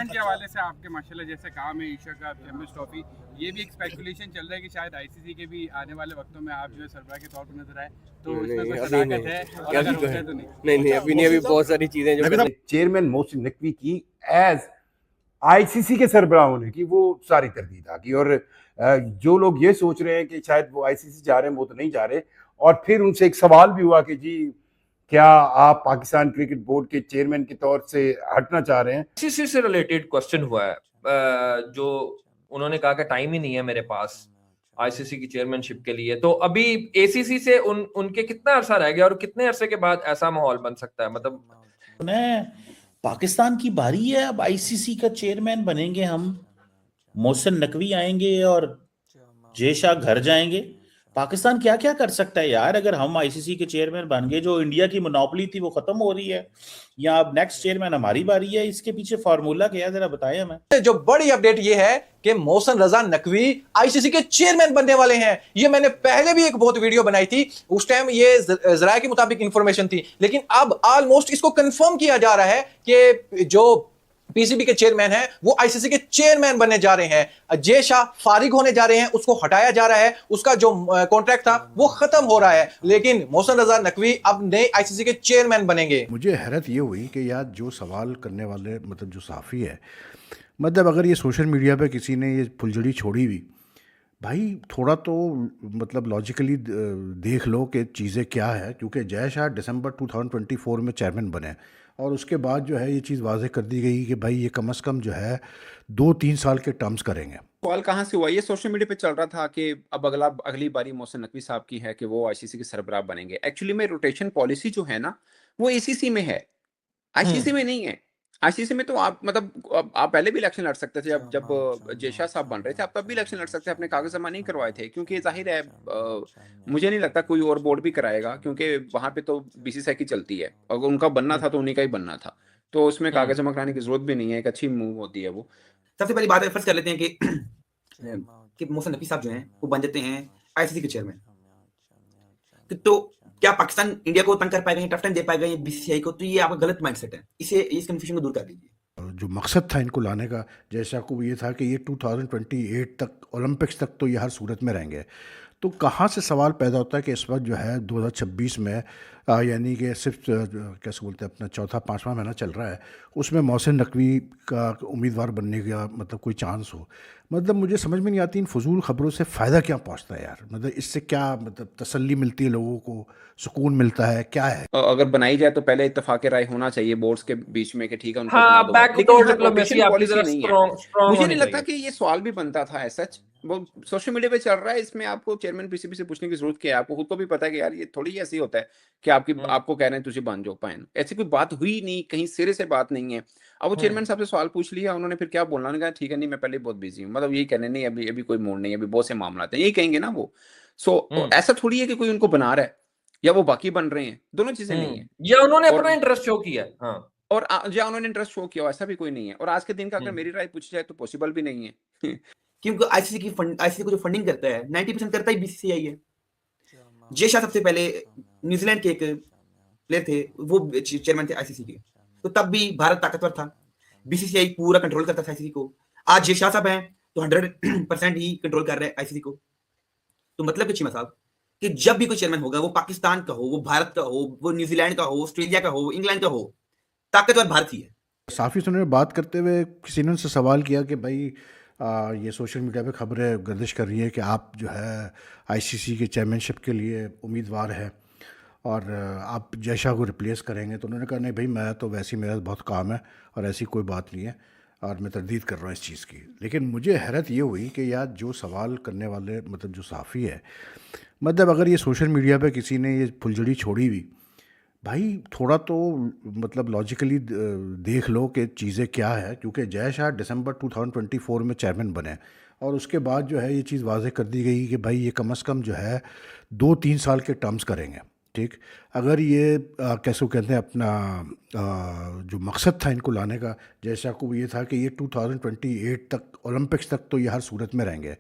Tournament के हवाले से आपके माशाल्लाह जैसे काम है एशिया कप चैंपियंस ट्रॉफी, ये भी एक स्पेकुलेशन चल रहा है कि शायद आईसीसी के भी आने वाले वक्तों में आप जो है सरबराह के तौर पर नजर आए, तो इसमें कोई सदाकत है और अगर होता है तो नहीं अभी नहीं, अभी बहुत सारी चीजें जो चेयरमैन मोहसिन नकवी की एज आईसीसी के सरबराह होने की वो सारी तरदीद आ गई। और जो लोग ये सोच रहे हैं कि शायद वो आईसीसी जा रहे हैं, वो तो नहीं जा रहे। और फिर उनसे एक सवाल भी हुआ कि जी क्या आप पाकिस्तान क्रिकेट बोर्ड के चेयरमैन के तौर से हटना चाह रहे हैं। आईसीसी से रिलेटेड क्वेश्चन हुआ है, जो उन्होंने कहा कि टाइम ही नहीं है मेरे पास आईसीसी की चेयरमैनशिप के लिए। तो अभी एसीसी से उनके कितना अरसा रह गया और कितने अरसे के बाद ऐसा माहौल बन सकता है? मतलब पाकिस्तान की बारी है, अब आईसीसी का चेयरमैन बनेंगे हम, मोहसिन नकवी आएंगे और जय शाह घर जाएंगे। पाकिस्तान क्या क्या कर सकता है यार अगर हम आईसीसी के चेयरमैन बन गए? जो इंडिया की मोनोपोली थी वो खत्म हो रही है, या अब नेक्स्ट चेयरमैन हमारी बारी है? इसके पीछे फार्मूला क्या है जरा बताएं हमें। जो बड़ी अपडेट ये है कि मोहसिन रजा नकवी आईसीसी के चेयरमैन बनने वाले हैं। ये मैंने पहले भी एक बहुत वीडियो बनाई थी, उस टाइम ये जराये के मुताबिक इंफॉर्मेशन थी, लेकिन अब ऑलमोस्ट इसको कंफर्म किया जा रहा है कि जो पीसीबी के चेयरमैन हैं वो आईसीसी के चेयरमैन बनने जा रहे हैं। जय शाह फारिग होने जा रहे हैं, उसको हटाया जा रहा है, उसका जो कॉन्ट्रैक्ट था वो खत्म हो रहा है, लेकिन मोहसिन रजा नकवी अब नए आईसीसी के चेयरमैन बनेंगे। मुझे हैरत ये हुई कि यार जो सवाल करने वाले मतलब जो सहाफ़ी है, मतलब अगर ये सोशल मीडिया पे किसी ने ये फुलझड़ी छोड़ी हुई, भाई थोड़ा तो मतलब लॉजिकली देख लो कि चीज़ें क्या है। क्योंकि जय शाह दिसंबर 2024 में चेयरमैन बने और उसके बाद जो है ये चीज़ वाज़ेह कर दी गई कि भाई ये कम से कम जो है 2-3 साल के टर्म्स करेंगे। सवाल कहाँ से हुआ? ये सोशल मीडिया पे चल रहा था कि अब अगली बारी मोहसिन नकवी साहब की है कि वो आईसीसी के सरबराह बनेंगे। एक्चुअली में रोटेशन पॉलिसी जो है ना वो एसीसी में है, आईसीसी में नहीं है। आईसीसी में तो आप मतलब आप पहले भी इलेक्शन लड़ सकते थे, जब जय शाह साहब बन रहे थे आप तब भी इलेक्शन लड़ सकते थे, अपने कागज जमा नहीं करवाए थे। क्योंकि जाहिर है मुझे नहीं लगता कोई और बोर्ड भी कराएगा, क्योंकि वहां पे तो बीसीसीआई की चलती है, अगर उनका बनना था तो उन्हीं का ही बनना था, तो उसमें कागज जमा कराने की जरूरत भी नहीं है। एक अच्छी मूव होती है वो। सबसे पहली बात फर्ज कर लेते हैं कि मोहसिन नकवी साहब जो हैं वो बन जाते हैं आईसीसी के चेयरमैन, तो क्या पाकिस्तान इंडिया को तंग कर पाएगा, टफ टाइम दे पाएगा ये बीसीसीआई को? तो ये आपका गलत माइंडसेट है, इस कंफ्यूजन को दूर कर लीजिए। जो मकसद था इनको लाने का जैसा को ये था कि ये 2028 तक ओलंपिक्स तक तो ये हर सूरत में रहेंगे। तो कहाँ से सवाल पैदा होता है कि इस वक्त जो है 2026 में यानी कि सिर्फ कैसे बोलते हैं अपना चौथा पाँचवा महीना चल रहा है, उसमें मोहसिन नकवी का उम्मीदवार बनने का मतलब कोई चांस हो। मतलब मुझे समझ में नहीं आती इन फजूल ख़बरों से फ़ायदा क्या पहुंचता है यार। मतलब इससे क्या मतलब तसल्ली मिलती है लोगों को, सुकून मिलता है, क्या है? अगर बनाई जाए तो पहले इत्तेफाक राय होना चाहिए बोर्ड्स के बीच में कि ठीक है उनको हाँ, बना दो। बैकडोर लेकिन डिप्लोमेसी आपकी जरा नहीं है। स्ट्रांग मुझे होनी नहीं लगता चाहिए। कि ये सवाल भी बनता था ऐसा। वो सोशल मीडिया पे चल रहा है, इसमें आपको चेयरमैन पीसीबी से पूछने की जरूरत क्या है? आपको खुद को भी पता है कि यार ये थोड़ी ऐसी होता है कि आपको कह रहे हैं तुझे बन जाओ पाइन, ऐसी कोई बात हुई नहीं, कहीं सिरे से बात नहीं है। अब वो चेयरमैन साहब से सवाल पूछ लिया उन्होंने, फिर क्या बोलना? उन्होंने कहा ठीक है नहीं मैं पहले बहुत बिजी हूँ, मतलब यही कहने नहीं अभी कोई मूड नहीं है, अभी बहुत से मामला है, यही कहेंगे ना वो। सो ऐसा थोड़ी है कि कोई उनको बना रहा है या वो बाकी बन रहे हैं, दोनों चीजें नहीं है। या उन्होंने अपना इंटरेस्ट शो किया। हाँ, और या उन्होंने इंटरेस्ट शो किया, ऐसा भी कोई नहीं है। और आज के दिन का अगर मेरी राय पूछी जाए तो पॉसिबल भी नहीं है। क्योंकि आईसीसी को जो फंडिंग करता है 90% करता ही बीसीसीआई है। जय शाह सबसे पहले न्यूजीलैंड के एक प्लेयर थे, वो चेयरमैन थे आईसीसी के, तो तब भी भारत ताकतवर था, बीसीसीआई पूरा कंट्रोल करता था आईसीसी को। आज जय शाह साहब हैं तो 100% ही कंट्रोल कर रहे हैं आईसीसी को। तो मतलब कि चीमा साहब कि जब भी कोई चेयरमैन होगा, वो पाकिस्तान का हो, वो भारत का हो, वो न्यूजीलैंड का हो, ऑस्ट्रेलिया का हो, इंग्लैंड का हो, ताकतवर भारत ही है। साफ़ी सुनने में बात करते हुए किसी ने उनसे सवाल किया कि भाई ये सोशल मीडिया पे खबरें गर्दिश कर रही है कि आप जो है आईसीसी के चेयरमैनशिप के लिए उम्मीदवार है और आप जय शाह को रिप्लेस करेंगे। तो उन्होंने कहा नहीं भाई मैं तो वैसे ही मेरा बहुत काम है और ऐसी कोई बात नहीं है और मैं तरदीद कर रहा हूँ इस चीज़ की। लेकिन मुझे हैरत ये हुई कि यार जो सवाल करने वाले मतलब जो सहाफ़ी है, मतलब अगर ये सोशल मीडिया पे किसी ने ये फुलझड़ी छोड़ी हुई, भाई थोड़ा तो मतलब लॉजिकली देख लो कि चीज़ें क्या है। क्योंकि जय शाह दिसंबर 2024 में चेयरमैन बने और उसके बाद जो है ये चीज़ वाज़ेह कर दी गई कि भाई ये कम से कम जो है 2-3 साल के टर्म्स करेंगे। ठीक, अगर ये कैसे कहते हैं अपना जो मकसद था इनको लाने का जय शाह को ये था कि ये 2028 तक ओलंपिक्स तक तो ये हर सूरत में रहेंगे।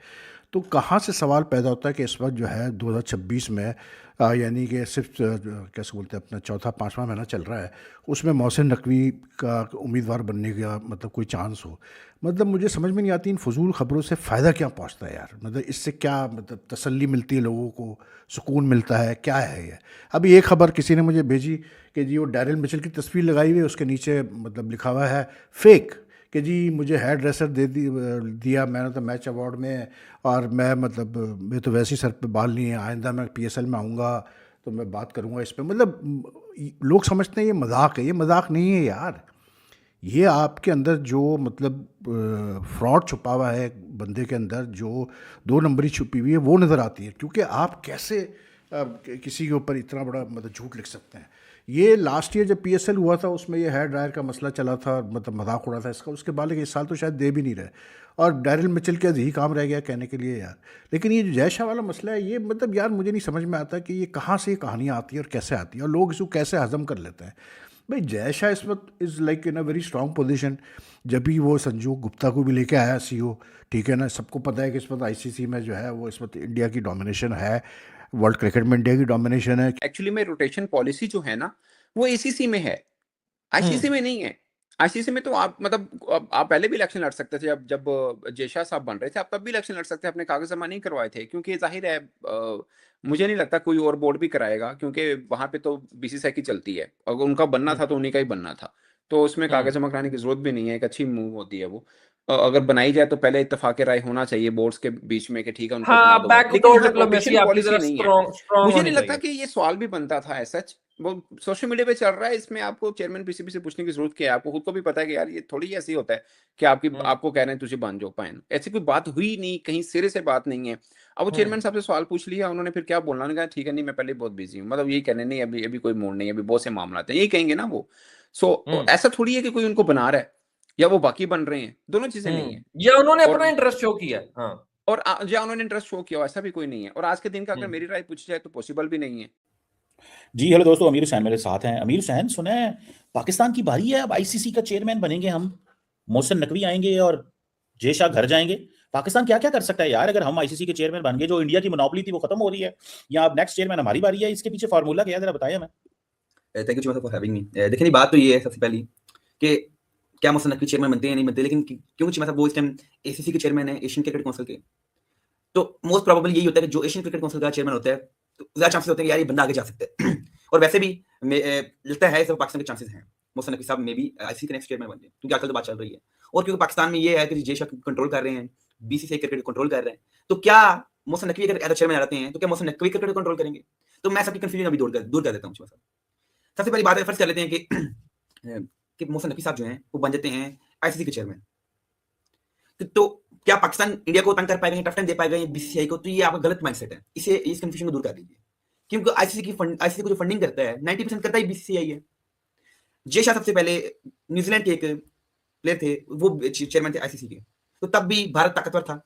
तो कहाँ से सवाल पैदा होता है कि इस वक्त जो है 2026 में यानी कि सिर्फ कैसे बोलते हैं अपना चौथा पाँचवा महीना चल रहा है, उसमें मोहसिन नकवी का उम्मीदवार बनने का मतलब कोई चांस हो। मतलब मुझे समझ में नहीं आती इन फजूल ख़बरों से फ़ायदा क्या पहुंचता है यार। मतलब इससे क्या मतलब तसल्ली मिलती है लोगों को, सुकून मिलता है, क्या है ये। अभी एक ख़बर किसी ने मुझे भेजी कि जी वो डैरिल मिचेल की तस्वीर लगाई हुई है, उसके नीचे मतलब लिखा हुआ है फेक कि जी मुझे हेयर ड्रेसर दिया man of the match award में, और मैं मतलब मैं तो वैसे ही सर पे बाल नहीं है, आइंदा मैं PSL में आऊँगा तो मैं बात करूँगा इस पे। मतलब लोग समझते हैं ये मजाक है, ये मजाक नहीं है यार। ये आपके अंदर जो मतलब फ्रॉड छुपा हुआ है बंदे के अंदर, जो 2 नंबरी छुपी हुई है वो नज़र आती है। क्योंकि आप कैसे किसी के ऊपर इतना बड़ा मतलब झूठ लिख सकते हैं। ये लास्ट ईयर जब PSL हुआ था उसमें ये हेयर ड्रायर का मसला चला था, मतलब मजाक उड़ा था इसका, उसके बाद इस साल तो शायद दे भी नहीं रहे, और डैरिल मिचेल के यही काम रह गया कहने के लिए यार। लेकिन ये जो जय शाह वाला मसला है, ये मतलब यार मुझे नहीं समझ में आता कि ये कहाँ से ये कहानियाँ आती है और कैसे आती है और लोग इसको कैसे हजम कर लेते हैं। भाई जय शाह इस वक्त is like in a very strong position. जब भी वो संजू गुप्ता को भी लेके आया CEO, ठीक है ना, सबको पता है कि इस वक्त ICC में जो है वो इस वक्त इंडिया की डोमिनेशन है, वर्ल्ड क्रिकेट में इंडिया की डोमिनेशन है। एक्चुअली में रोटेशन पॉलिसी जो है ना, वो ACC में है, ICC में नहीं है। ICC में तो आप मतलब आप पहले भी इलेक्शन लड़ सकते थे, जब जब जय शाह साहब बन रहे थे, आप तब भी इलेक्शन लड़ सकते हैं, अपने कागज जमा नहीं करवाए थे, क्योंकि जाहिर है मुझे नहीं लगता कोई और बोर्ड भी कराएगा, क्योंकि वहां पे तो BCCI की चलती है, अगर उनका बनना था तो उन्हीं का ही बनना था, तो उसमें कागज जमा कराने की जरूरत भी नहीं है, एक अच्छी मूव होती है वो। अगर बनाई जाए तो पहले इत्तेफाक राय होना चाहिए बोर्ड्स के बीच में कि ठीक है उनको बना हाँ, दो, लेकिन बैकडोर हाँ डिप्लोमेसी रोटेशन आपकी पॉलिसी जरा नहीं है। स्ट्रॉन्ग मुझे होनी नहीं लगता चाहिए। कि ये सवाल भी बनता था एज सच, वो सोशल मीडिया पे चल रहा है, इसमें आपको चेयरमैन PCB से पूछने की जरूरत क्या है, आपको खुद को भी पता है कि यार ये थोड़ी ऐसी होता है कि आपको कह रहे हैं तुझे बन जाओ पाइन, ऐसी कोई बात हुई नहीं, कहीं सिरे से बात नहीं है। अब वो चेयरमैन साहब से सवाल पूछ लिया उन्होंने, फिर क्या बोलना, उन्होंने कहा ठीक है नहीं मैं पहले बहुत बिजी हूँ, मतलब यही कहने नहीं अभी अभी कोई मूड नहीं है, अभी बहुत से मामला आते हैं, यही कहेंगे ना वो। सो ऐसा थोड़ी है कि कोई उनको बना रहा है या वो बाकी बन रहे हैं, दोनों चीजें नहीं है। या उन्होंने और अपना इंटरेस्ट शो किया है। हाँ, और या उन्होंने इंटरेस्ट शो किया हो, ऐसा भी कोई नहीं है। और आज के दिन का अगर मेरी राय पूछी जाए तो पॉसिबल भी नहीं है। जी हेलो दोस्तों, अमीर हुसैन मेरे साथ हैं। अमीर हुसैन, सुना है पाकिस्तान की बारी है, अब ICC का चेयरमैन बनेंगे हम, मोहसिन नकवी आएंगे और जय शाह घर जाएंगे। पाकिस्तान क्या क्या कर सकता है यार अगर हम ICC के चेयरमैन बन गए? जो इंडिया की मोनोपोली थी वो खत्म हो रही है, या अब नेक्स्ट चेयरमैन हमारी बारी है? इसके पीछे फार्मूला क्या है, जरा बताइए हमें। Thank you Cheema for having me. देखिए नहीं, बात तो ये है सबसे पहली कि क्या मोहसिन नकवी चेयरमैन बनते हैं नहीं बनते, लेकिन क्योंकि चीमा साहब वो इस टाइम ACC के चेयरमैन है, एशियन क्रिकेट काउंसिल के, तो मोस्ट प्रोबेबल यही होता है कि जो एशियन क्रिकेट काउंसिल का चेयरमैन होता है तो ज्यादा चांसेस होते हैं कि यार ये बंदा आगे जा सकता है। और वैसे भी लगता है सब पाकिस्तान के चांसेस हैं मोहसिन नकवी साहब में भी ICC के नेक्स्ट चेयरमैन बन जाए, क्योंकि आजकल तो बात चल रही है। और क्योंकि पाकिस्तान में ये है कि जय शाह कंट्रोल कर रहे हैं, BCCI क्रिकेट कंट्रोल कर रहे हैं, तो क्या मोहसिन नकवी अगर एज चेयरमैन आ जाते हैं तो क्या मोहसिन नकवी क्रिकेट कंट्रोल करेंगे? तो मैं सबकी कंफ्यूजन अभी दूर कर देता हूँ। सबसे पहली बात है, फर्ज कर लेते हैं कि मोहसिन नकवी साहब जो हैं वो बन जाते हैं ICC के चेयरमैन, तो क्या पाकिस्तान इंडिया को तंग कर पाएगा, टफ टाइम दे पाएगा BCCI को? तो ये आपका गलत माइंडसेट है, इसे इस कंफ्यूजन को दूर कर दीजिए। क्योंकि ICC को जो फंडिंग करता है 90% करता ही BCCI है। जय शाह सबसे पहले न्यूजीलैंड के एक प्लेयर थे, वो चेयरमैन थे ICC के, तो तब भी भारत ताकतवर था,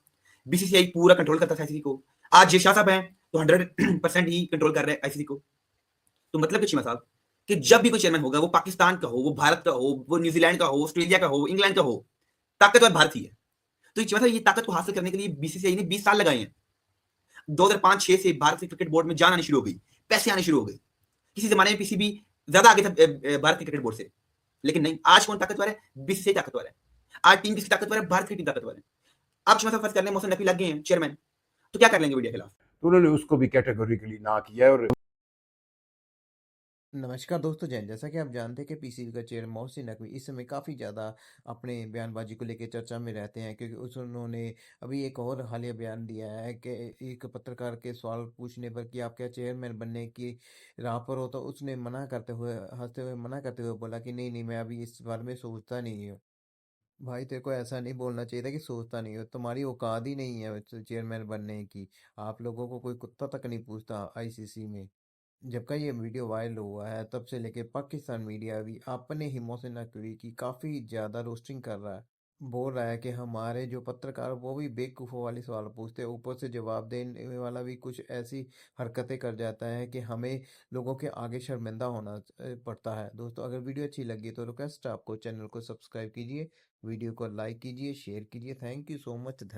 BCCI पूरा कंट्रोल करता था ICC को। आज जय शाह साहब हैं तो 100% ही कंट्रोल कर रहे हैं ICC को। तो मतलब चीमा साहब कि जब भी कोई चेयरमैन होगा वो पाकिस्तान का हो, वो भारत का हो, वो न्यूजीलैंड का हो, ऑस्ट्रेलिया का हो, इंग्लैंड का हो, ताकतवर भारत ही है। तो चीमा साहब ये ताकत को हासिल करने के लिए BCCI ने 20 साल लगाए हैं। 2005-6 से भारत के क्रिकेट बोर्ड में जान आनी शुरू हो गई, पैसे आने शुरू हो गए। किसी जमाने में PCB ज्यादा आगे था भारत के क्रिकेट बोर्ड से, लेकिन नहीं, आज कौन ताकतवर है? BCCI ताकतवर है। आज टीम किसकी ताकतवर है? भारत की टीम ताकतवर है। अब चीमा साहब फर्ज कर लें मोहसिन नकवी लग गए हैं चेयरमैन, तो क्या कर लेंगे इंडिया के खिलाफ? तो उन्होंने उसको भी कैटेगोरिकली ना किया है। और नमस्कार दोस्तों, जैसा कि आप जानते हैं कि PCB का चेयर मोहसिन नकवी इस समय काफ़ी ज़्यादा अपने बयानबाजी को लेकर चर्चा में रहते हैं, क्योंकि उन्होंने अभी एक और हालिया बयान दिया है कि एक पत्रकार के सवाल पूछने पर कि आप क्या चेयरमैन बनने की राह पर हो, तो उसने मना करते हुए, हंसते हुए मना करते हुए बोला कि नहीं नहीं, मैं अभी इस बारे में सोचता नहीं हूँ। भाई तेरे को ऐसा नहीं बोलना चाहिए था कि सोचता नहीं हो, तुम्हारी औकात ही नहीं है चेयरमैन बनने की। आप लोगों को कोई कुत्ता तक नहीं पूछता ICC में। जब का ये वीडियो वायरल हुआ है तब से लेके पाकिस्तान मीडिया भी अपने ही मोहसिन नकवी की काफ़ी ज़्यादा रोस्टिंग कर रहा है। बोल रहा है कि हमारे जो पत्रकार वो भी बेवकूफ़ों वाले सवाल पूछते हैं, ऊपर से जवाब देने वाला भी कुछ ऐसी हरकतें कर जाता है कि हमें लोगों के आगे शर्मिंदा होना पड़ता है। दोस्तों, अगर वीडियो अच्छी लगी तो रिक्वेस्ट है आपको चैनल को सब्सक्राइब कीजिए, वीडियो को लाइक कीजिए, शेयर कीजिए। Thank you so much. धन्यवाद।